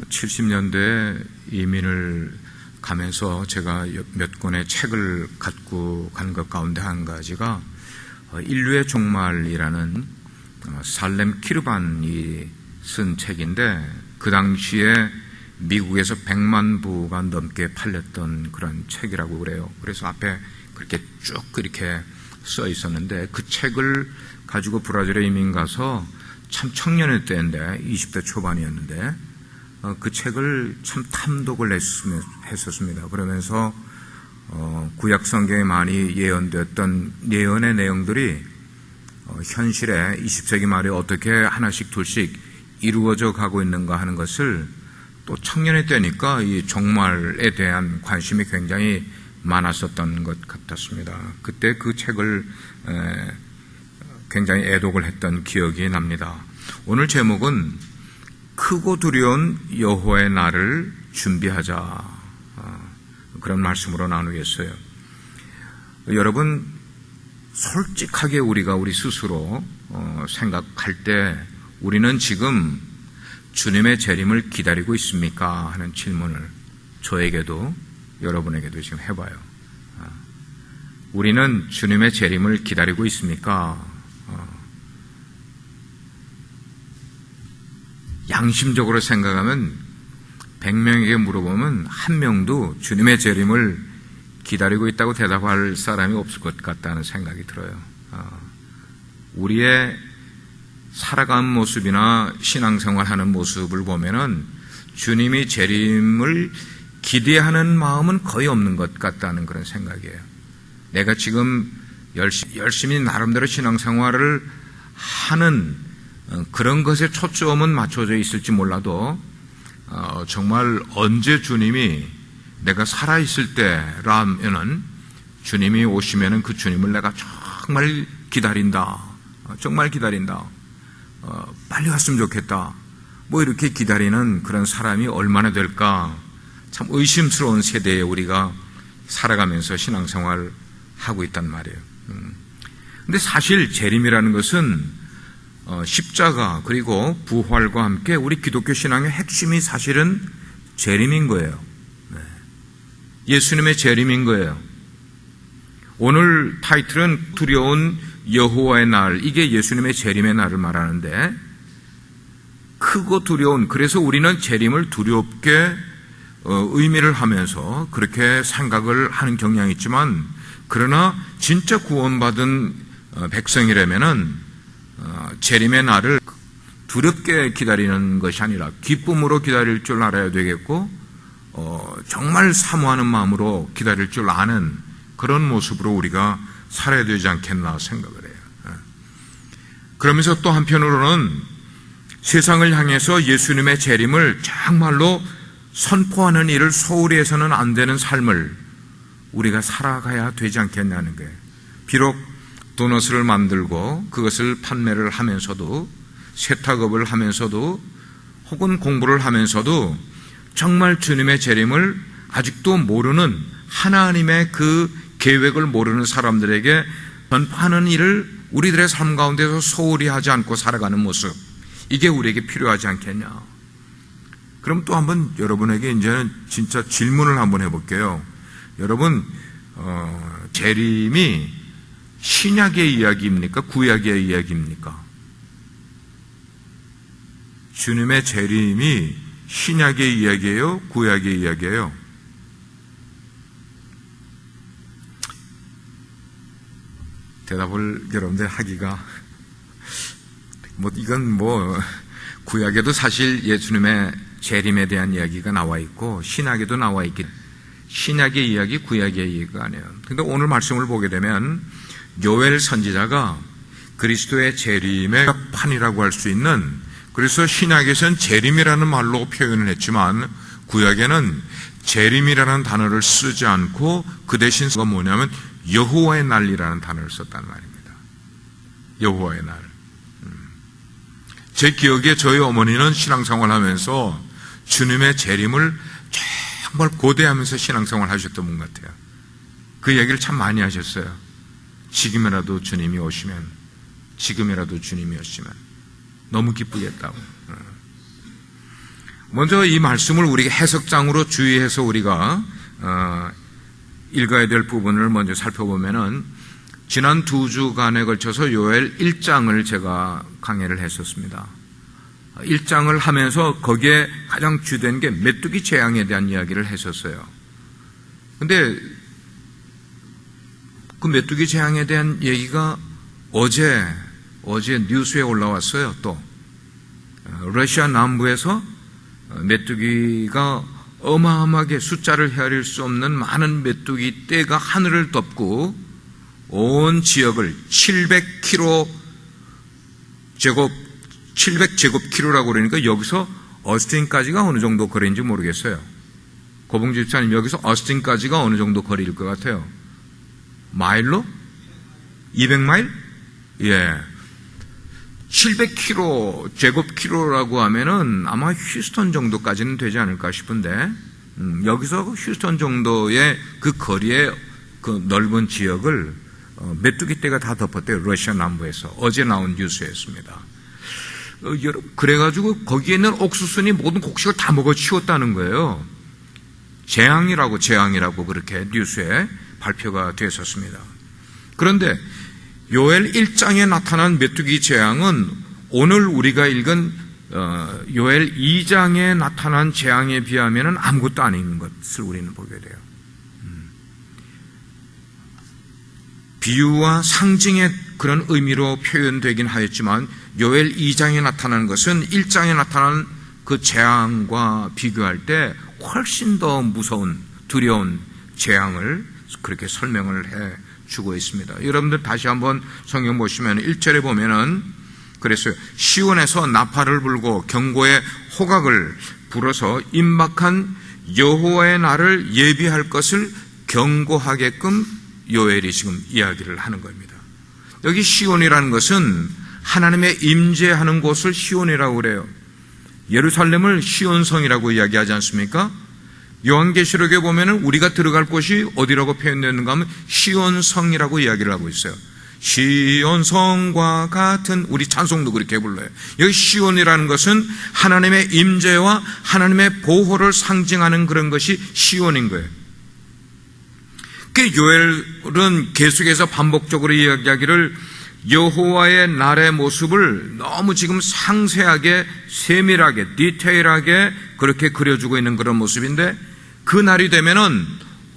70년대에 이민을 가면서 제가 몇 권의 책을 갖고 간 것 가운데 한 가지가 인류의 종말이라는 살렘 키르반이 쓴 책인데, 그 당시에 미국에서 100만 부가 넘게 팔렸던 그런 책이라고 그래요. 그래서 앞에 그렇게 쭉 이렇게 써 있었는데, 그 책을 가지고 브라질에 이민 가서 참 청년의 때인데 20대 초반이었는데 그 책을 참 탐독을 했었습니다. 그러면서 구약 성경에 많이 예언되었던 예언의 내용들이 현실에 20세기 말에 어떻게 하나씩 둘씩 이루어져 가고 있는가 하는 것을, 또 청년의 때니까 이 종말에 대한 관심이 굉장히 많았었던 것 같았습니다. 그때 그 책을 굉장히 애독을 했던 기억이 납니다. 오늘 제목은 크고 두려운 여호와의 날을 준비하자, 그런 말씀으로 나누겠어요. 여러분, 솔직하게 우리가 우리 스스로 생각할 때 우리는 지금 주님의 재림을 기다리고 있습니까? 하는 질문을 저에게도 여러분에게도 지금 해봐요. 우리는 주님의 재림을 기다리고 있습니까? 양심적으로 생각하면 100명에게 물어보면 한 명도 주님의 재림을 기다리고 있다고 대답할 사람이 없을 것 같다는 생각이 들어요. 우리의 살아가는 모습이나 신앙생활하는 모습을 보면은 주님이 재림을 기대하는 마음은 거의 없는 것 같다는 그런 생각이에요. 내가 지금 열심히 나름대로 신앙생활을 하는 그런 것에 초점은 맞춰져 있을지 몰라도 정말 언제 주님이 내가 살아있을 때라면은 주님이 오시면은 그 주님을 내가 정말 기다린다. 정말 기다린다. 빨리 왔으면 좋겠다. 뭐 이렇게 기다리는 그런 사람이 얼마나 될까? 참 의심스러운 세대에 우리가 살아가면서 신앙생활을 하고 있단 말이에요. 근데 사실 재림이라는 것은 십자가 그리고 부활과 함께 우리 기독교 신앙의 핵심이 사실은 재림인 거예요. 예수님의 재림인 거예요. 오늘 타이틀은 두려운 여호와의 날, 이게 예수님의 재림의 날을 말하는데, 크고 두려운, 그래서 우리는 재림을 두렵게 의미를 하면서 그렇게 생각을 하는 경향이 있지만, 그러나 진짜 구원받은 백성이라면은 재림의 날을 두렵게 기다리는 것이 아니라 기쁨으로 기다릴 줄 알아야 되겠고, 정말 사모하는 마음으로 기다릴 줄 아는 그런 모습으로 우리가 살아야 되지 않겠나 생각을 해요. 그러면서 또 한편으로는 세상을 향해서 예수님의 재림을 정말로 선포하는 일을 소홀히 해서는 안 되는 삶을 우리가 살아가야 되지 않겠냐는 거예요. 비록 도넛을 만들고 그것을 판매를 하면서도, 세탁업을 하면서도, 혹은 공부를 하면서도 정말 주님의 재림을 아직도 모르는, 하나님의 그 계획을 모르는 사람들에게 전파하는 일을 우리들의 삶 가운데서 소홀히 하지 않고 살아가는 모습, 이게 우리에게 필요하지 않겠냐. 그럼 또 한번 여러분에게 이제는 진짜 질문을 한번 해볼게요. 여러분, 재림이 신약의 이야기입니까? 구약의 이야기입니까? 주님의 재림이 신약의 이야기예요? 구약의 이야기예요? 대답을 여러분들 하기가 이건 구약에도 사실 예수님의 재림에 대한 이야기가 나와 있고 신약에도 나와 있기, 신약의 이야기, 구약의 이야기가 아니에요. 근데 오늘 말씀을 보게 되면 요엘 선지자가 그리스도의 재림의 판이라고 할 수 있는, 그래서 신약에서는 재림이라는 말로 표현을 했지만 구약에는 재림이라는 단어를 쓰지 않고 그 대신 뭐냐면 여호와의 날이라는 단어를 썼단 말입니다. 여호와의 날. 제 기억에 저희 어머니는 신앙생활 하면서 주님의 재림을 정말 고대하면서 신앙생활 하셨던 분 같아요. 그 얘기를 참 많이 하셨어요. 지금이라도 주님이 오시면, 지금이라도 주님이 오시면 너무 기쁘겠다고. 먼저 이 말씀을 우리가 해석장으로 주의해서 우리가 읽어야 될 부분을 먼저 살펴보면은, 지난 2주간에 걸쳐서 요엘 1장을 제가 강해를 했었습니다. 1장을 하면서 거기에 가장 주된 게 메뚜기 재앙에 대한 이야기를 했었어요. 근데 그 메뚜기 재앙에 대한 얘기가 어제 뉴스에 올라왔어요. 또 러시아 남부에서 메뚜기가 어마어마하게 숫자를 헤아릴 수 없는 많은 메뚜기 떼가 하늘을 덮고 온 지역을 700제곱킬로라고 그러니까 여기서 어스틴까지가 어느 정도 거리인지 모르겠어요. 고봉지 집사님, 여기서 어스틴까지가 어느 정도 거리일 것 같아요? 마일로? 200마일? 예. 700km, 제곱킬로라고 하면은 아마 휴스턴 정도까지는 되지 않을까 싶은데, 여기서 휴스턴 정도의 그 거리의 그 넓은 지역을 메뚜기 떼가 다 덮었대요. 러시아 남부에서. 어제 나온 뉴스였습니다. 그래가지고 거기에 있는 옥수수니 모든 곡식을 다 먹어 치웠다는 거예요. 재앙이라고 그렇게 뉴스에 발표가 됐었습니다. 그런데 요엘 1장에 나타난 메뚜기 재앙은 오늘 우리가 읽은 요엘 2장에 나타난 재앙에 비하면 아무것도 아닌 것을 우리는 보게 돼요. 비유와 상징의 그런 의미로 표현되긴 하였지만 요엘 2장에 나타난 것은 1장에 나타난 그 재앙과 비교할 때 훨씬 더 무서운, 두려운 재앙을 그렇게 설명을 해 주고 있습니다. 여러분들 다시 한번 성경 보시면 1절에 보면은 그랬어요. 시온에서 나팔을 불고 경고의 호각을 불어서 임박한 여호와의 날을 예비할 것을 경고하게끔 요엘이 지금 이야기를 하는 겁니다. 여기 시온이라는 것은 하나님의 임재하는 곳을 시온이라고 그래요. 예루살렘을 시온성이라고 이야기하지 않습니까? 요한계시록에 보면은 우리가 들어갈 곳이 어디라고 표현되는가 하면 시온성이라고 이야기를 하고 있어요. 시온성과 같은, 우리 찬송도 그렇게 불러요. 여기 시온이라는 것은 하나님의 임재와 하나님의 보호를 상징하는 그런 것이 시온인 거예요. 그 요엘은 계속해서 반복적으로 이야기하기를 여호와의 날의 모습을 너무 지금 상세하게, 세밀하게, 디테일하게 그렇게 그려주고 있는 그런 모습인데, 그 날이 되면은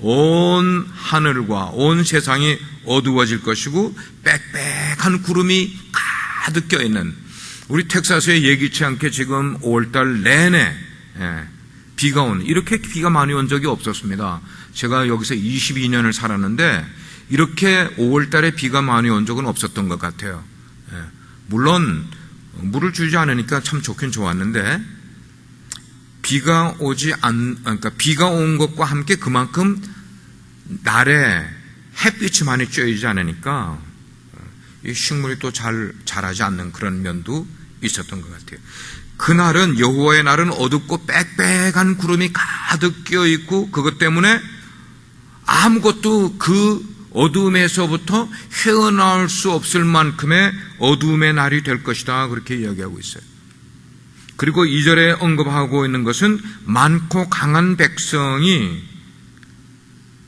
온 하늘과 온 세상이 어두워질 것이고 빽빽한 구름이 가득 껴있는, 우리 텍사스에 예기치 않게 지금 5월달 내내 비가 온, 이렇게 비가 많이 온 적이 없었습니다. 제가 여기서 22년을 살았는데 이렇게 5월달에 비가 많이 온 적은 없었던 것 같아요. 물론 물을 주지 않으니까 참 좋긴 좋았는데, 비가 온 것과 함께 그만큼 날에 햇빛이 많이 쬐이지 않으니까 이 식물이 또 잘 자라지 않는 그런 면도 있었던 것 같아요. 그날은, 여호와의 날은 어둡고 빽빽한 구름이 가득 끼어 있고, 그것 때문에 아무것도 그 어둠에서부터 헤어나올 수 없을 만큼의 어둠의 날이 될 것이다, 그렇게 이야기하고 있어요. 그리고 2절에 언급하고 있는 것은 많고 강한 백성이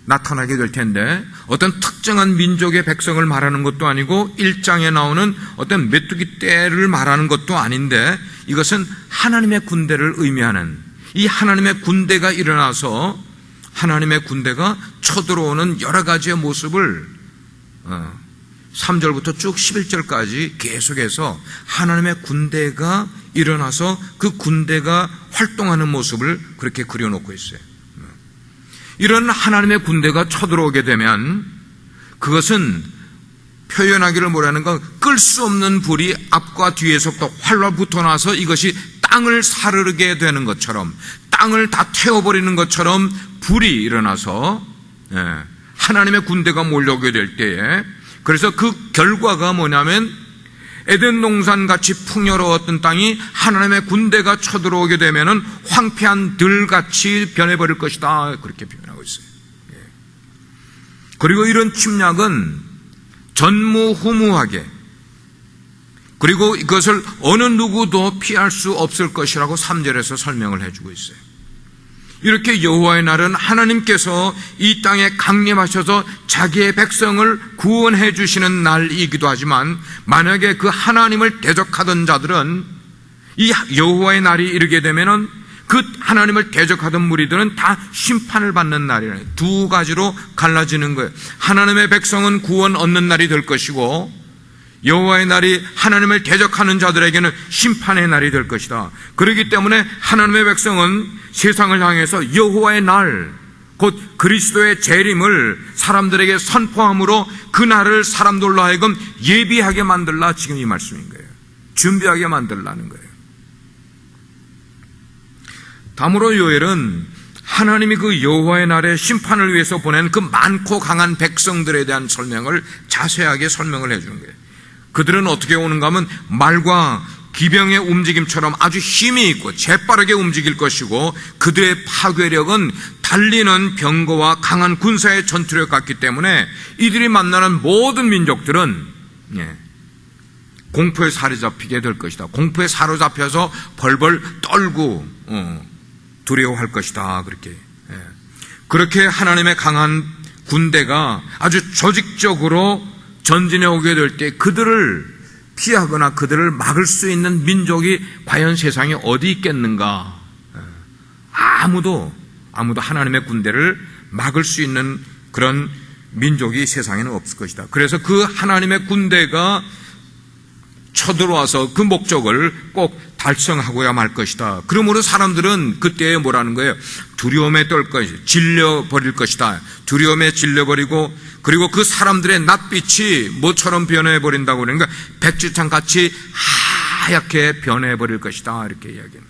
나타나게 될 텐데, 어떤 특정한 민족의 백성을 말하는 것도 아니고 1장에 나오는 어떤 메뚜기 떼를 말하는 것도 아닌데, 이것은 하나님의 군대를 의미하는, 이 하나님의 군대가 일어나서 하나님의 군대가 쳐들어오는 여러 가지의 모습을 3절부터 쭉 11절까지 계속해서 하나님의 군대가 일어나서 그 군대가 활동하는 모습을 그렇게 그려놓고 있어요. 이런 하나님의 군대가 쳐들어오게 되면 그것은 표현하기를 뭐라는가, 끌 수 없는 불이 앞과 뒤에서부터 활활 붙어나서 이것이 땅을 사르르게 되는 것처럼, 땅을 다 태워버리는 것처럼 불이 일어나서 하나님의 군대가 몰려오게 될 때에, 그래서 그 결과가 뭐냐면 에덴 동산같이 풍요로웠던 땅이 하나님의 군대가 쳐들어오게 되면은 황폐한 들같이 변해버릴 것이다, 그렇게 표현하고 있어요. 그리고 이런 침략은 전무후무하게 그리고 이것을 어느 누구도 피할 수 없을 것이라고 3절에서 설명을 해주고 있어요. 이렇게 여호와의 날은 하나님께서 이 땅에 강림하셔서 자기의 백성을 구원해 주시는 날이기도 하지만, 만약에 그 하나님을 대적하던 자들은 이 여호와의 날이 이르게 되면은 그 하나님을 대적하던 무리들은 다 심판을 받는 날이에요. 두 가지로 갈라지는 거예요. 하나님의 백성은 구원 얻는 날이 될 것이고, 여호와의 날이 하나님을 대적하는 자들에게는 심판의 날이 될 것이다. 그렇기 때문에 하나님의 백성은 세상을 향해서 여호와의 날, 곧 그리스도의 재림을 사람들에게 선포함으로 그 날을 사람들로 하여금 예비하게 만들라, 지금 이 말씀인 거예요. 준비하게 만들라는 거예요. 다음으로 요엘은 하나님이 그 여호와의 날에 심판을 위해서 보낸 그 많고 강한 백성들에 대한 설명을 자세하게 설명을 해주는 거예요. 그들은 어떻게 오는가 하면 말과 기병의 움직임처럼 아주 힘이 있고 재빠르게 움직일 것이고, 그들의 파괴력은 달리는 병거와 강한 군사의 전투력 같기 때문에 이들이 만나는 모든 민족들은 공포에 사로잡히게 될 것이다. 공포에 사로잡혀서 벌벌 떨고 두려워할 것이다. 그렇게 하나님의 강한 군대가 아주 조직적으로 전진해 오게 될 때 그들을 피하거나 그들을 막을 수 있는 민족이 과연 세상에 어디 있겠는가? 아무도 하나님의 군대를 막을 수 있는 그런 민족이 세상에는 없을 것이다. 그래서 그 하나님의 군대가 쳐들어와서 그 목적을 꼭 달성하고야 말 것이다. 그러므로 사람들은 그때에 뭐라는 거예요? 두려움에 떨 것이다. 질려버릴 것이다. 두려움에 질려버리고, 그리고 그 사람들의 낯빛이 뭐처럼 변해버린다고 그러니까 백지창같이 하얗게 변해버릴 것이다, 이렇게 이야기해요.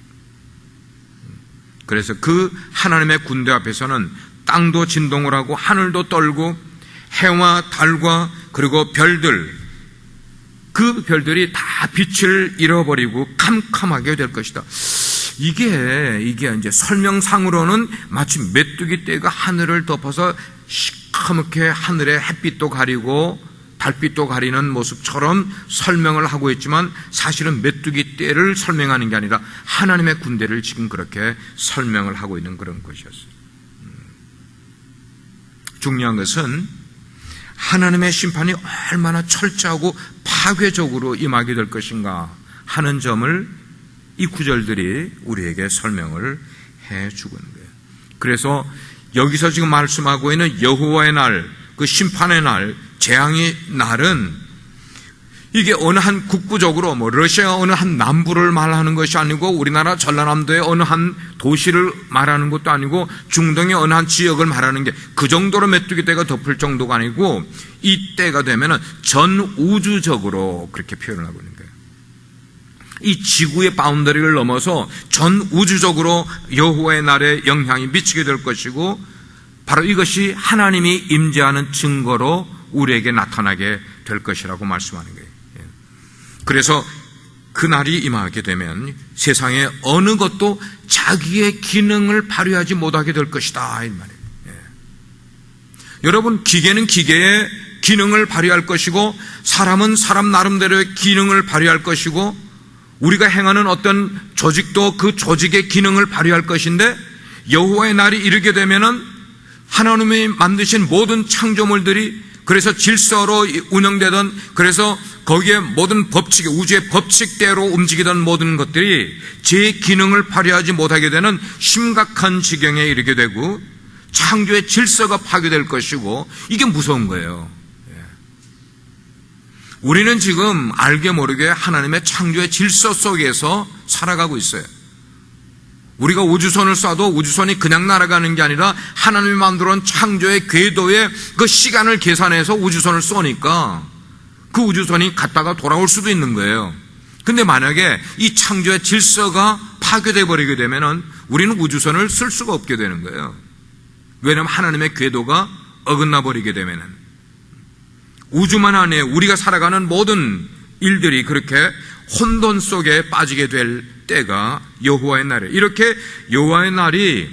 그래서 그 하나님의 군대 앞에서는 땅도 진동을 하고 하늘도 떨고 해와 달과 그리고 별들, 그 별들이 다 빛을 잃어버리고 캄캄하게 될 것이다. 이게 이제 설명상으로는 마치 메뚜기 떼가 하늘을 덮어서 시커멓게 하늘에 햇빛도 가리고 달빛도 가리는 모습처럼 설명을 하고 있지만, 사실은 메뚜기 떼를 설명하는 게 아니라 하나님의 군대를 지금 그렇게 설명을 하고 있는 그런 것이었어요. 중요한 것은 하나님의 심판이 얼마나 철저하고 파괴적으로 임하게 될 것인가 하는 점을 이 구절들이 우리에게 설명을 해주고 있는 거예요. 그래서 여기서 지금 말씀하고 있는 여호와의 날, 그 심판의 날, 재앙의 날은 이게 어느 한 국부적으로 러시아 어느 한 남부를 말하는 것이 아니고, 우리나라 전라남도의 어느 한 도시를 말하는 것도 아니고, 중동의 어느 한 지역을 말하는 게 그 정도로 메뚜기 떼가 덮을 정도가 아니고, 이 때가 되면은 전 우주적으로 그렇게 표현을 하고 있는 거예요. 이 지구의 바운더리를 넘어서 전 우주적으로 여호와의 날에 영향이 미치게 될 것이고, 바로 이것이 하나님이 임재하는 증거로 우리에게 나타나게 될 것이라고 말씀하는 거예요. 그래서 그 날이 임하게 되면 세상에 어느 것도 자기의 기능을 발휘하지 못하게 될 것이다, 이 말이에요. 여러분, 기계는 기계의 기능을 발휘할 것이고, 사람은 사람 나름대로의 기능을 발휘할 것이고, 우리가 행하는 어떤 조직도 그 조직의 기능을 발휘할 것인데, 여호와의 날이 이르게 되면은 하나님이 만드신 모든 창조물들이, 그래서 질서로 운영되던, 그래서 거기에 모든 법칙, 우주의 법칙대로 움직이던 모든 것들이 제 기능을 발휘하지 못하게 되는 심각한 지경에 이르게 되고, 창조의 질서가 파괴될 것이고, 이게 무서운 거예요. 우리는 지금 알게 모르게 하나님의 창조의 질서 속에서 살아가고 있어요. 우리가 우주선을 쏴도 우주선이 그냥 날아가는 게 아니라 하나님이 만들어온 창조의 궤도에 그 시간을 계산해서 우주선을 쏘니까 그 우주선이 갔다가 돌아올 수도 있는 거예요. 근데 만약에 이 창조의 질서가 파괴되어 버리게 되면은 우리는 우주선을 쓸 수가 없게 되는 거예요. 왜냐하면 하나님의 궤도가 어긋나 버리게 되면은, 우주만 아니에요. 우리가 살아가는 모든 일들이 그렇게 혼돈 속에 빠지게 될 때가 여호와의 날이에요. 이렇게 여호와의 날이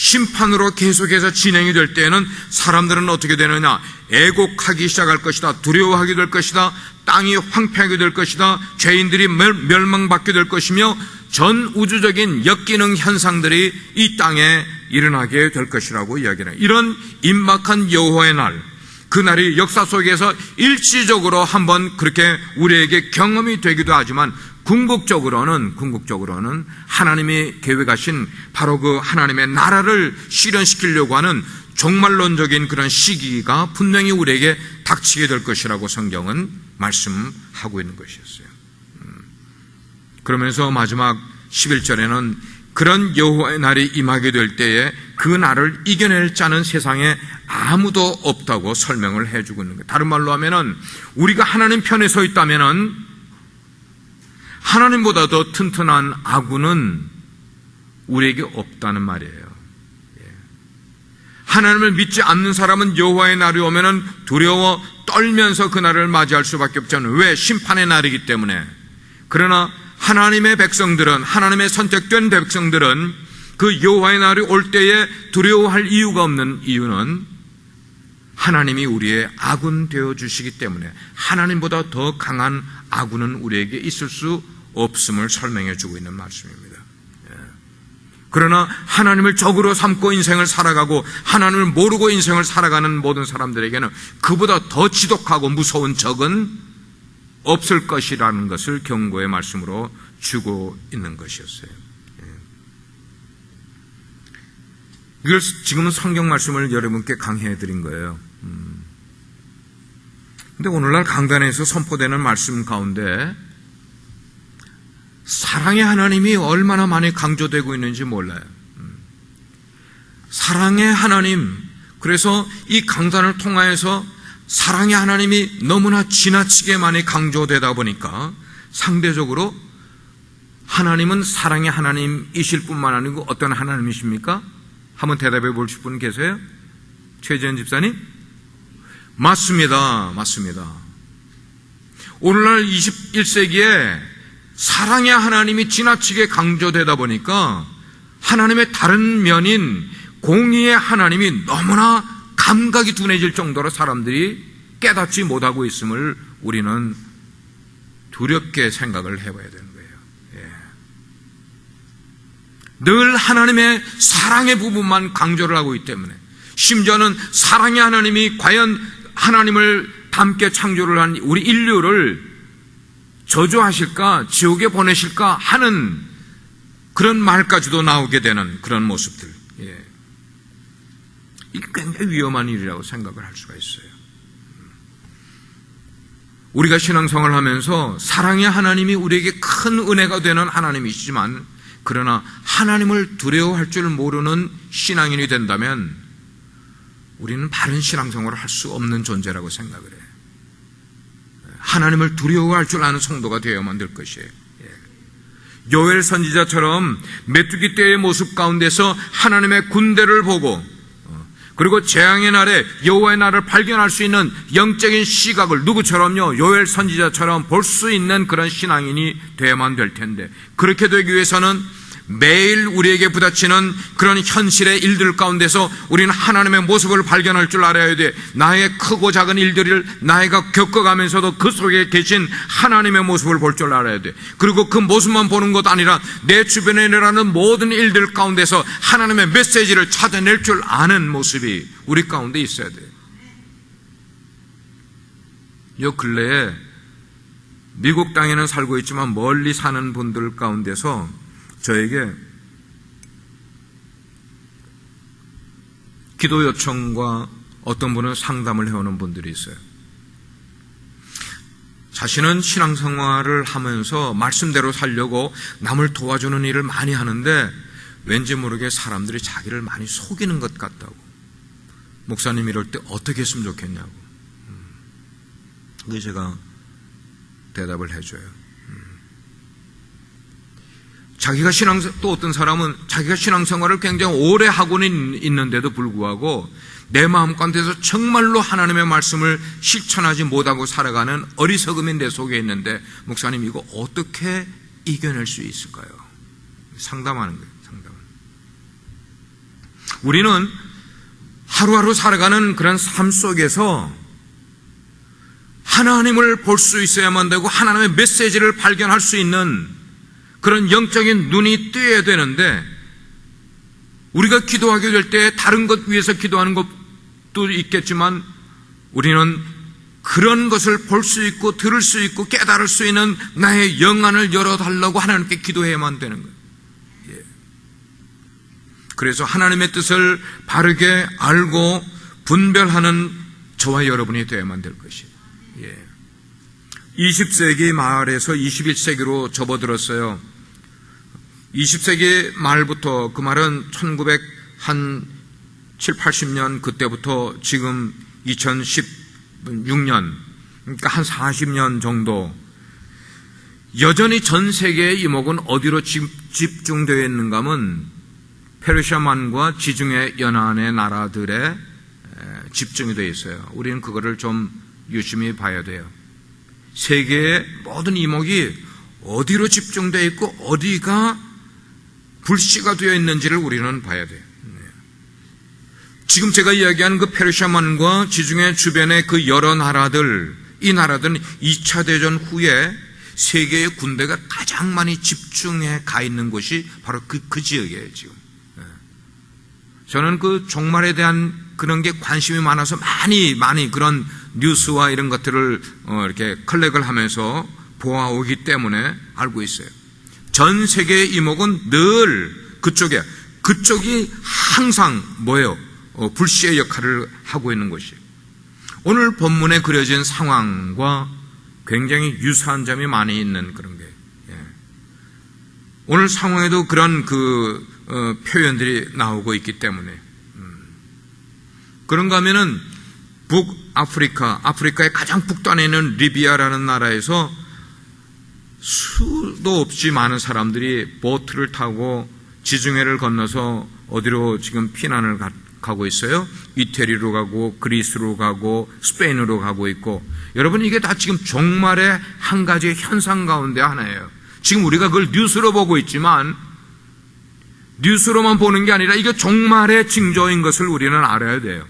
심판으로 계속해서 진행이 될 때에는 사람들은 어떻게 되느냐? 애곡하기 시작할 것이다. 두려워하게 될 것이다. 땅이 황폐하게 될 것이다. 죄인들이 멸망받게 될 것이며 전 우주적인 역기능 현상들이 이 땅에 일어나게 될 것이라고 이야기해요. 이런 임박한 여호와의 날, 그날이 역사 속에서 일시적으로 한번 그렇게 우리에게 경험이 되기도 하지만 궁극적으로는 하나님이 계획하신 바로 그 하나님의 나라를 실현시키려고 하는 종말론적인 그런 시기가 분명히 우리에게 닥치게 될 것이라고 성경은 말씀하고 있는 것이었어요. 그러면서 마지막 11절에는 그런 여호와의 날이 임하게 될 때에 그 날을 이겨낼 자는 세상에 아무도 없다고 설명을 해주고 있는 거예요. 다른 말로 하면은 우리가 하나님 편에 서 있다면은 하나님보다 더 튼튼한 아군은 우리에게 없다는 말이에요. 하나님을 믿지 않는 사람은 여호와의 날이 오면은 두려워 떨면서 그 날을 맞이할 수밖에 없잖아요. 왜? 심판의 날이기 때문에. 그러나 하나님의 백성들은, 하나님의 선택된 백성들은 그 여호와의 날이 올 때에 두려워할 이유가 없는 이유는 하나님이 우리의 아군 되어 주시기 때문에 하나님보다 더 강한 아군은 우리에게 있을 수 없음을 설명해 주고 있는 말씀입니다. 그러나 하나님을 적으로 삼고 인생을 살아가고 하나님을 모르고 인생을 살아가는 모든 사람들에게는 그보다 더 지독하고 무서운 적은 없을 것이라는 것을 경고의 말씀으로 주고 있는 것이었어요. 이걸 지금은 성경 말씀을 여러분께 강해해 드린 거예요. 근데 오늘날 강단에서 선포되는 말씀 가운데 사랑의 하나님이 얼마나 많이 강조되고 있는지 몰라요. 사랑의 하나님, 그래서 이 강단을 통하여서 사랑의 하나님이 너무나 지나치게 많이 강조되다 보니까 상대적으로 하나님은 사랑의 하나님이실 뿐만 아니고 어떤 하나님이십니까? 한번 대답해 보실 분 계세요? 최재현 집사님? 맞습니다. 오늘날 21세기에 사랑의 하나님이 지나치게 강조되다 보니까 하나님의 다른 면인 공의의 하나님이 너무나 감각이 둔해질 정도로 사람들이 깨닫지 못하고 있음을 우리는 두렵게 생각을 해봐야 되는 거예요. 늘 하나님의 사랑의 부분만 강조를 하고 있기 때문에, 심지어는 사랑의 하나님이 과연 하나님을 닮게 창조를 한 우리 인류를 저주하실까 지옥에 보내실까 하는 그런 말까지도 나오게 되는 그런 모습들, 이게 굉장히 위험한 일이라고 생각을 할 수가 있어요. 우리가 신앙생활을 하면서 사랑의 하나님이 우리에게 큰 은혜가 되는 하나님이시지만, 그러나 하나님을 두려워할 줄 모르는 신앙인이 된다면 우리는 바른 신앙생활을 할 수 없는 존재라고 생각을 해요. 하나님을 두려워할 줄 아는 성도가 되어야만 될 것이에요. 요엘 선지자처럼 메뚜기 떼의 모습 가운데서 하나님의 군대를 보고, 그리고 재앙의 날에 여호와의 날을 발견할 수 있는 영적인 시각을 누구처럼요? 요엘 선지자처럼 볼 수 있는 그런 신앙인이 되어야만 될 텐데, 그렇게 되기 위해서는 매일 우리에게 부딪히는 그런 현실의 일들 가운데서 우리는 하나님의 모습을 발견할 줄 알아야 돼. 나의 크고 작은 일들을 나이가 겪어가면서도 그 속에 계신 하나님의 모습을 볼 줄 알아야 돼. 그리고 그 모습만 보는 것 아니라 내 주변에 일어나는 모든 일들 가운데서 하나님의 메시지를 찾아낼 줄 아는 모습이 우리 가운데 있어야 돼. 요 근래에 미국 땅에는 살고 있지만 멀리 사는 분들 가운데서 저에게 기도 요청과 어떤 분은 상담을 해오는 분들이 있어요. 자신은 신앙생활을 하면서 말씀대로 살려고 남을 도와주는 일을 많이 하는데 왠지 모르게 사람들이 자기를 많이 속이는 것 같다고. 목사님 이럴 때 어떻게 했으면 좋겠냐고. 그게 제가 대답을 해줘요. 또 어떤 사람은 자기가 신앙생활을 굉장히 오래 하고는 있는데도 불구하고 내 마음 가운데서 정말로 하나님의 말씀을 실천하지 못하고 살아가는 어리석음이 내 속에 있는데, 목사님 이거 어떻게 이겨낼 수 있을까요? 상담하는 거예요. 상담. 우리는 하루하루 살아가는 그런 삶 속에서 하나님을 볼 수 있어야만 되고 하나님의 메시지를 발견할 수 있는 그런 영적인 눈이 뜨여야 되는데, 우리가 기도하게 될 때 다른 것 위해서 기도하는 것도 있겠지만 우리는 그런 것을 볼 수 있고 들을 수 있고 깨달을 수 있는 나의 영안을 열어달라고 하나님께 기도해야만 되는 거예요. 그래서 하나님의 뜻을 바르게 알고 분별하는 저와 여러분이 되어야만 될 것이에요. 20세기 말에서 21세기로 접어들었어요. 20세기 말부터, 그 말은 1970, 80년 그때부터 지금 2016년, 그러니까 한 40년 정도, 여전히 전 세계의 이목은 어디로 집중되어 있는가 하면 페르시아만과 지중해 연안의 나라들에 집중이 되어 있어요. 우리는 그거를 좀 유심히 봐야 돼요. 세계의 모든 이목이 어디로 집중되어 있고 어디가 불씨가 되어 있는지를 우리는 봐야 돼요. 지금 제가 이야기한 그 페르시아만과 지중해 주변의 그 여러 나라들, 이 나라들은 2차 대전 후에 세계의 군대가 가장 많이 집중해 가 있는 곳이 바로 그 지역이에요, 지금. 저는 그 종말에 대한 그런 게 관심이 많아서 많이 그런 뉴스와 이런 것들을 이렇게 컬렉을 하면서 보아오기 때문에 알고 있어요. 전 세계의 이목은 늘 그쪽이 항상 뭐예요? 불씨의 역할을 하고 있는 것이에요. 오늘 본문에 그려진 상황과 굉장히 유사한 점이 많이 있는 그런 게. 오늘 상황에도 그런 표현들이 나오고 있기 때문에. 그런가 하면은 아프리카의 가장 북단에 있는 리비아라는 나라에서 수도 없이 많은 사람들이 보트를 타고 지중해를 건너서 어디로 지금 피난을 가고 있어요? 이태리로 가고 그리스로 가고 스페인으로 가고 있고, 여러분 이게 다 지금 종말의 한 가지 현상 가운데 하나예요. 지금 우리가 그걸 뉴스로 보고 있지만 뉴스로만 보는 게 아니라 이게 종말의 징조인 것을 우리는 알아야 돼요.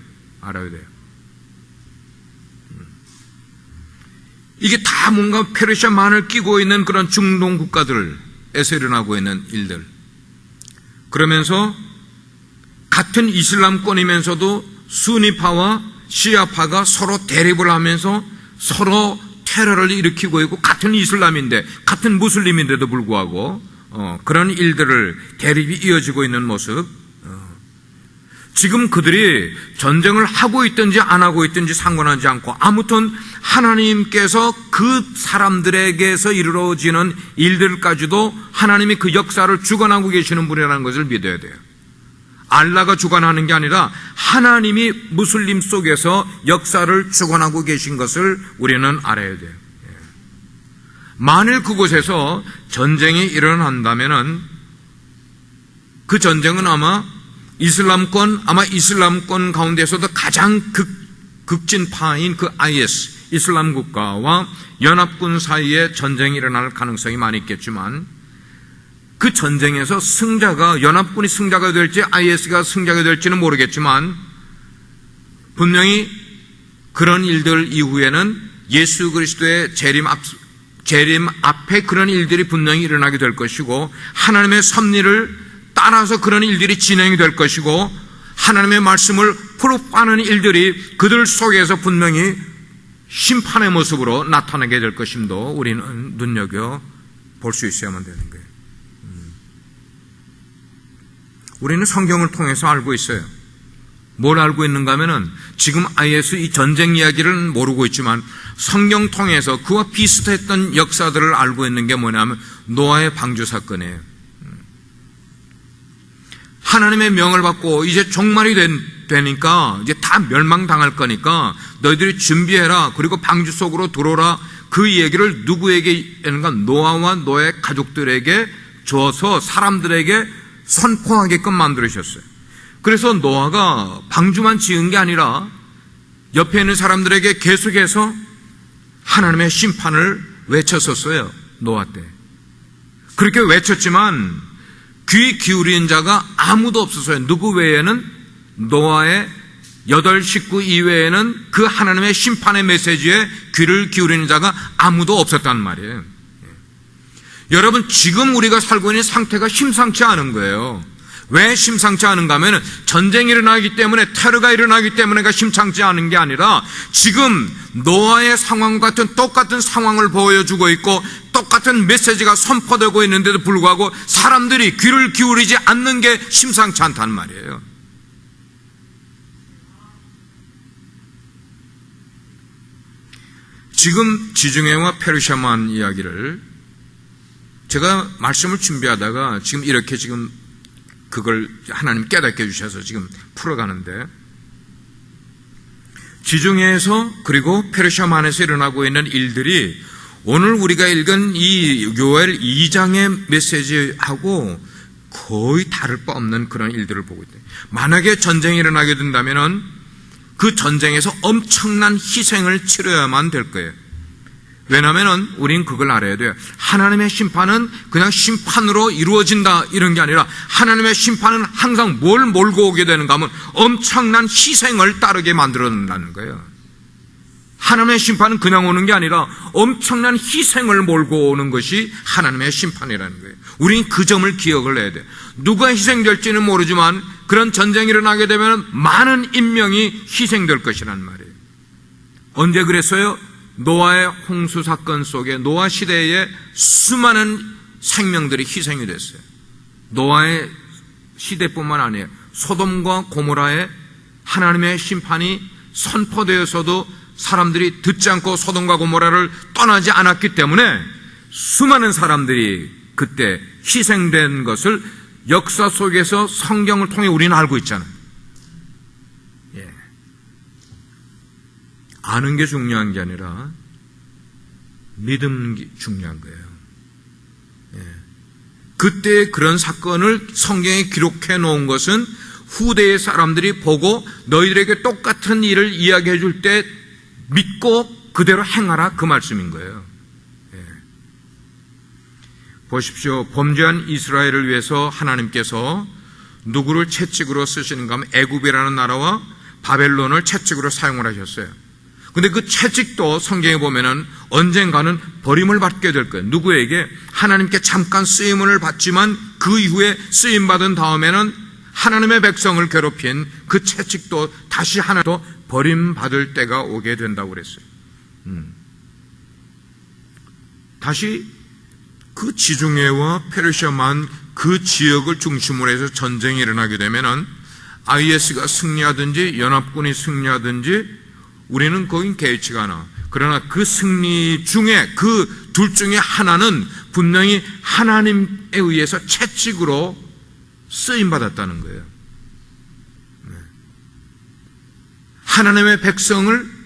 이게 다 뭔가 페르시아만을 끼고 있는 그런 중동 국가들에서 일어나고 있는 일들. 그러면서 같은 이슬람권이면서도 수니파와 시아파가 서로 대립을 하면서 서로 테러를 일으키고 있고, 같은 이슬람인데 같은 무슬림인데도 불구하고 그런 일들을 대립이 이어지고 있는 모습. 지금 그들이 전쟁을 하고 있든지 안 하고 있든지 상관하지 않고 아무튼 하나님께서 그 사람들에게서 이루어지는 일들까지도 하나님이 그 역사를 주관하고 계시는 분이라는 것을 믿어야 돼요. 알라가 주관하는 게 아니라 하나님이 무슬림 속에서 역사를 주관하고 계신 것을 우리는 알아야 돼요. 만일 그곳에서 전쟁이 일어난다면은 그 전쟁은 아마 이슬람권 가운데서도 가장 극진파인 그 IS, 이슬람 국가와 연합군 사이에 전쟁이 일어날 가능성이 많이 있겠지만, 그 전쟁에서 연합군이 승자가 될지 IS가 승자가 될지는 모르겠지만, 분명히 그런 일들 이후에는 예수 그리스도의 재림 앞에 그런 일들이 분명히 일어나게 될 것이고, 하나님의 섭리를 따라서 그런 일들이 진행이 될 것이고, 하나님의 말씀을 풀어가는 일들이 그들 속에서 분명히 심판의 모습으로 나타나게 될 것임도 우리는 눈여겨 볼 수 있어야만 되는 거예요. 우리는 성경을 통해서 알고 있어요. 뭘 알고 있는가 하면은 지금 IS 이 전쟁 이야기를 모르고 있지만 성경 통해서 그와 비슷했던 역사들을 알고 있는 게 뭐냐면 노아의 방주 사건이에요. 하나님의 명을 받고 이제 종말이 되니까 이제 다 멸망당할 거니까 너희들이 준비해라, 그리고 방주 속으로 들어오라, 그 얘기를 누구에게 했는가? 노아와 노아의 가족들에게 줘서 사람들에게 선포하게끔 만들으셨어요. 그래서 노아가 방주만 지은 게 아니라 옆에 있는 사람들에게 계속해서 하나님의 심판을 외쳤었어요. 노아 때 그렇게 외쳤지만 귀 기울인 자가 아무도 없었어요. 누구 외에는 노아의 8 식구 이외에는 그 하나님의 심판의 메시지에 귀를 기울이는 자가 아무도 없었단 말이에요. 여러분, 지금 우리가 살고 있는 상태가 심상치 않은 거예요. 왜 심상치 않은가 하면 전쟁이 일어나기 때문에, 테러가 일어나기 때문에가 심상치 않은 게 아니라 지금 노아의 상황과 같은 똑같은 상황을 보여주고 있고 똑같은 메시지가 선포되고 있는데도 불구하고 사람들이 귀를 기울이지 않는 게 심상치 않단 말이에요. 지금 지중해와 페르시아만 이야기를 제가 말씀을 준비하다가 지금 이렇게 지금 그걸 하나님 깨닫게 해주셔서 지금 풀어가는데, 지중해에서 그리고 페르시아만에서 일어나고 있는 일들이 오늘 우리가 읽은 이 요엘 2장의 메시지하고 거의 다를 바 없는 그런 일들을 보고 있대요. 만약에 전쟁이 일어나게 된다면 그 전쟁에서 엄청난 희생을 치러야만 될 거예요. 왜냐하면 우린 그걸 알아야 돼요. 하나님의 심판은 그냥 심판으로 이루어진다 이런 게 아니라 하나님의 심판은 항상 뭘 몰고 오게 되는가 하면 엄청난 희생을 따르게 만들어낸다는 거예요. 하나님의 심판은 그냥 오는 게 아니라 엄청난 희생을 몰고 오는 것이 하나님의 심판이라는 거예요. 우린 그 점을 기억을 해야 돼요. 누가 희생될지는 모르지만 그런 전쟁이 일어나게 되면 많은 인명이 희생될 것이란 말이에요. 언제 그랬어요? 노아의 홍수 사건 속에 노아 시대에 수많은 생명들이 희생이 됐어요. 노아의 시대뿐만 아니에요. 소돔과 고모라에 하나님의 심판이 선포되어서도 사람들이 듣지 않고 소돔과 고모라를 떠나지 않았기 때문에 수많은 사람들이 그때 희생된 것을 역사 속에서 성경을 통해 우리는 알고 있잖아요. 아는 게 중요한 게 아니라 믿는 게 중요한 거예요. 그때 그런 사건을 성경에 기록해 놓은 것은 후대의 사람들이 보고 너희들에게 똑같은 일을 이야기해 줄 때 믿고 그대로 행하라, 그 말씀인 거예요. 보십시오. 범죄한 이스라엘을 위해서 하나님께서 누구를 채찍으로 쓰시는가 하면 애굽이라는 나라와 바벨론을 채찍으로 사용을 하셨어요. 근데 그 채찍도 성경에 보면은 언젠가는 버림을 받게 될 거예요. 누구에게? 하나님께 잠깐 쓰임을 받지만 그 이후에 쓰임 받은 다음에는 하나님의 백성을 괴롭힌 그 채찍도 다시 하나도 버림받을 때가 오게 된다고 그랬어요. 다시 그 지중해와 페르시아만 그 지역을 중심으로 해서 전쟁이 일어나게 되면은 IS가 승리하든지 연합군이 승리하든지 우리는 거긴 개의치가 않아. 그러나 그 승리 중에 그 둘 중에 하나는 분명히 하나님에 의해서 채찍으로 쓰임받았다는 거예요. 하나님의 백성을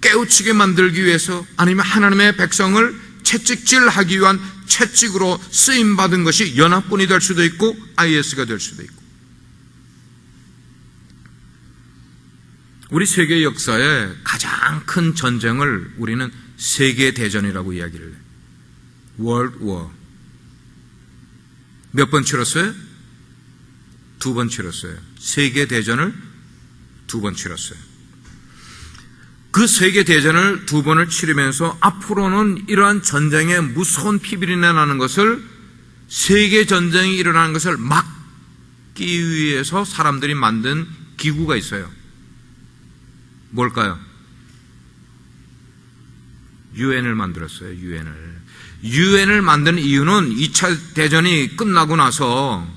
깨우치게 만들기 위해서, 아니면 하나님의 백성을 채찍질하기 위한 채찍으로 쓰임받은 것이 연합군이 될 수도 있고 IS가 될 수도 있고. 우리 세계 역사의 가장 큰 전쟁을 우리는 세계대전이라고 이야기를 해요. World War. 몇 번 치렀어요? 2번 치렀어요. 세계대전을 2번 치렀어요. 그 세계대전을 2번을 치르면서 앞으로는 이러한 전쟁에 무서운 피비린내 나는 것을, 세계전쟁이 일어나는 것을 막기 위해서 사람들이 만든 기구가 있어요. 뭘까요? 유엔을 만들었어요. 유엔을 만든 이유는 2차 대전이 끝나고 나서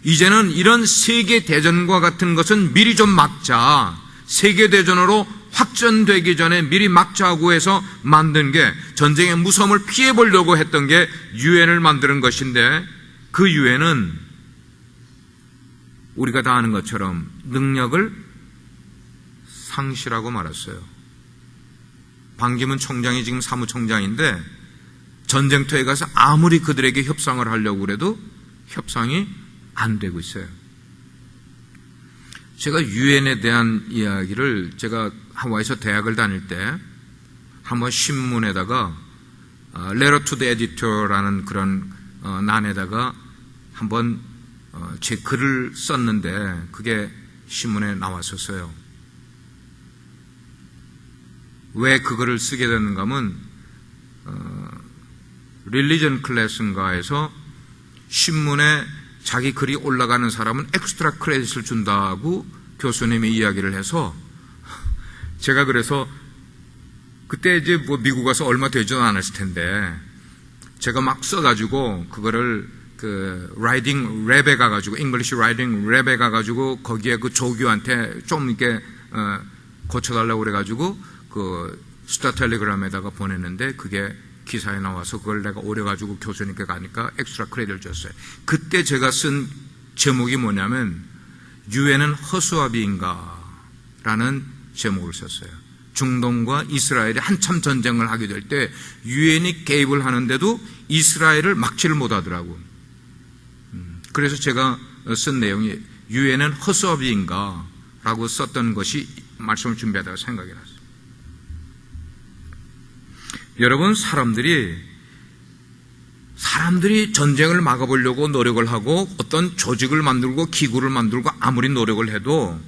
이제는 이런 세계대전과 같은 것은 미리 좀 막자, 세계대전으로 확전되기 전에 미리 막자고 해서 만든 게, 전쟁의 무서움을 피해보려고 했던 게 유엔을 만드는 것인데, 그 유엔은 우리가 다 아는 것처럼 능력을 상실하고 말았어요. 반기문 총장이 지금 사무총장인데 전쟁터에 가서 아무리 그들에게 협상을 하려고 그래도 협상이 안 되고 있어요. 제가 유엔에 대한 이야기를, 제가 하와이에서 대학을 다닐 때 한번 신문에다가 Letter to the Editor라는 그런 난에다가 한번 제 글을 썼는데, 그게 신문에 나왔었어요. 왜 그거를 쓰게 됐는가 하면 릴리전 클래스인가에서 신문에 자기 글이 올라가는 사람은 엑스트라 크레딧을 준다고 교수님이 이야기를 해서 제가 그래서 그때 이제 뭐 미국 가서 얼마 되지도 않았을 텐데 제가 막 써가지고 그거를 그 라이딩 랩에 가가지고 잉글리시 라이딩 랩에 가가지고 거기에 그 조교한테 좀 이렇게 고쳐달라고 그래가지고 그 스타 텔레그램에다가 보냈는데 그게 기사에 나와서 그걸 내가 오려가지고 교수님께 가니까 엑스트라 크레딧을 줬어요. 그때 제가 쓴 제목이 뭐냐면 유엔은 허수아비인가 라는 제목을 썼어요. 중동과 이스라엘이 한참 전쟁을 하게 될 때 유엔이 개입을 하는데도 이스라엘을 막지를 못하더라고. 그래서 제가 쓴 내용이 유엔은 허수아비인가 라고 썼던 것이 말씀을 준비하다가 생각이 났어요. 여러분, 사람들이 전쟁을 막아보려고 노력을 하고 어떤 조직을 만들고 기구를 만들고 아무리 노력을 해도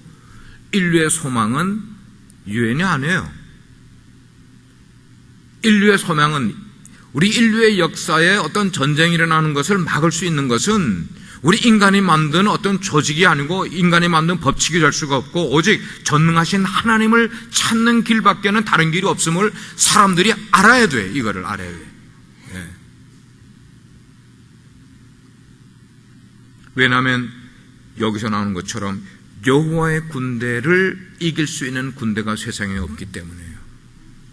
인류의 소망은 유엔이 아니에요. 인류의 소망은 우리 인류의 역사에 어떤 전쟁이 일어나는 것을 막을 수 있는 것은 우리 인간이 만든 어떤 조직이 아니고 인간이 만든 법칙이 될 수가 없고 오직 전능하신 하나님을 찾는 길밖에는 다른 길이 없음을 사람들이 알아야 돼. 이거를 알아야 돼. 네. 왜냐하면 여기서 나오는 것처럼 여호와의 군대를 이길 수 있는 군대가 세상에 없기 때문이에요.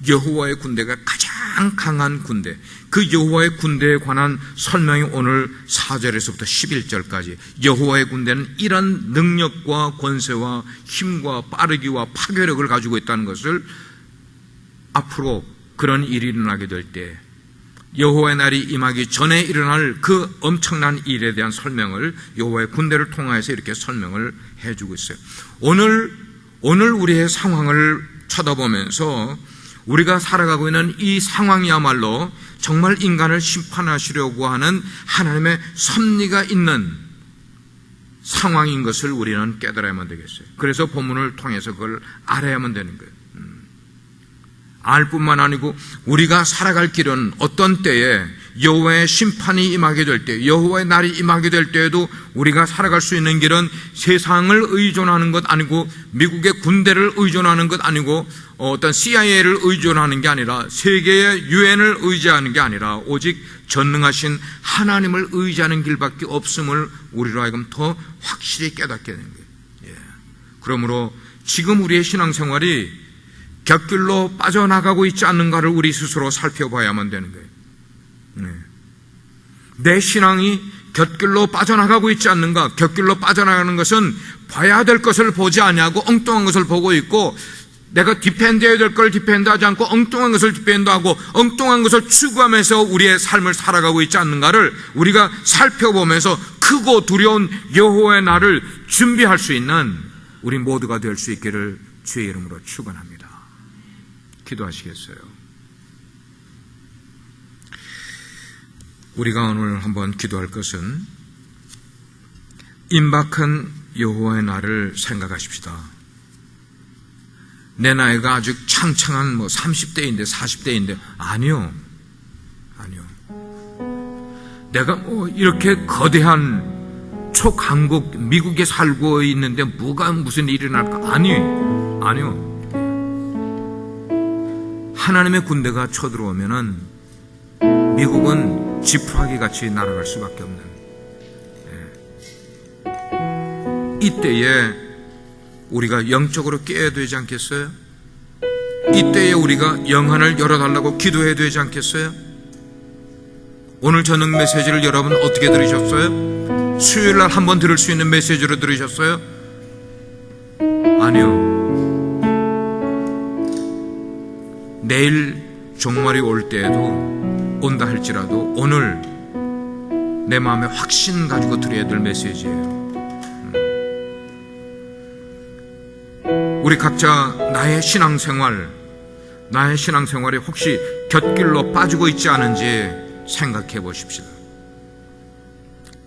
여호와의 군대가 가장 강한 군대, 그 여호와의 군대에 관한 설명이 오늘 4절에서부터 11절까지 여호와의 군대는 이런 능력과 권세와 힘과 빠르기와 파괴력을 가지고 있다는 것을 앞으로 그런 일이 일어나게 될 때 여호와의 날이 임하기 전에 일어날 그 엄청난 일에 대한 설명을 여호와의 군대를 통하여서 이렇게 설명을 해주고 있어요. 오늘 우리의 상황을 쳐다보면서 우리가 살아가고 있는 이 상황이야말로 정말 인간을 심판하시려고 하는 하나님의 섭리가 있는 상황인 것을 우리는 깨달아야만 되겠어요. 그래서 본문을 통해서 그걸 알아야만 되는 거예요. 알 뿐만 아니고 우리가 살아갈 길은 어떤 때에 여호와의 심판이 임하게 될 때, 여호와의 날이 임하게 될 때에도 우리가 살아갈 수 있는 길은 세상을 의존하는 것 아니고 미국의 군대를 의존하는 것 아니고 어떤 CIA를 의존하는 게 아니라 세계의 유엔을 의지하는 게 아니라 오직 전능하신 하나님을 의지하는 길밖에 없음을 우리로 하여금 더 확실히 깨닫게 되는 거예요. 그러므로 지금 우리의 신앙생활이 곁길로 빠져나가고 있지 않는가를 우리 스스로 살펴봐야만 되는 거예요. 내 신앙이 곁길로 빠져나가고 있지 않는가? 곁길로 빠져나가는 것은 봐야 될 것을 보지 아니하고 엉뚱한 것을 보고 있고 내가 디펜드해야 될 걸 디펜드하지 않고 엉뚱한 것을 디펜드하고 엉뚱한 것을 추구하면서 우리의 삶을 살아가고 있지 않는가를 우리가 살펴보면서 크고 두려운 여호와의 날을 준비할 수 있는 우리 모두가 될 수 있기를 주의 이름으로 축원합니다. 기도하시겠어요? 우리가 오늘 한번 기도할 것은 임박한 여호와의 날을 생각하십시다. 내 나이가 아주 창창한 30대인데 40대인데 아니요. 내가 이렇게 거대한 초강국 미국에 살고 있는데 무슨 일이 날까? 아니요. 하나님의 군대가 쳐들어오면은 미국은 지푸라기 같이 날아갈 수밖에 없는 이때에 우리가 영적으로 깨어야 되지 않겠어요? 이때에 우리가 영안을 열어달라고 기도해야 되지 않겠어요? 오늘 저녁 메시지를 여러분 어떻게 들으셨어요? 수요일날 한번 들을 수 있는 메시지로 들으셨어요? 아니요. 내일 종말이 올 때에도 온다 할지라도 오늘 내 마음에 확신 가지고 드려야 될 메시지예요. 우리 각자 나의 신앙생활이 혹시 곁길로 빠지고 있지 않은지 생각해 보십시다.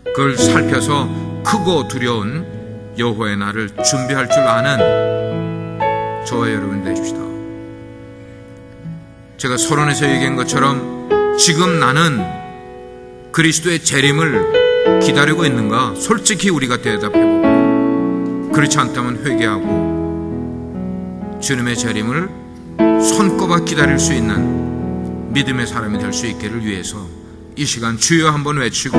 그걸 살펴서 크고 두려운 여호와의 날을 준비할 줄 아는 저와 여러분 되십시다. 제가 서론에서 얘기한 것처럼 지금 나는 그리스도의 재림을 기다리고 있는가? 솔직히 우리가 대답해보고, 그렇지 않다면 회개하고 주님의 재림을 손꼽아 기다릴 수 있는 믿음의 사람이 될 수 있기를 위해서 이 시간 주여 한번 외치고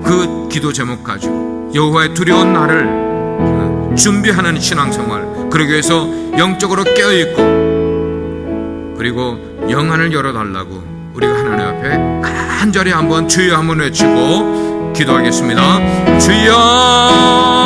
그 기도 제목 가지고 여호와의 두려운 날을 준비하는 신앙생활, 그러기 위해서 영적으로 깨어있고 그리고 영안을 열어달라고 우리가 하나님 앞에 간절히 한번 주여 한번 외치고 기도하겠습니다. 주여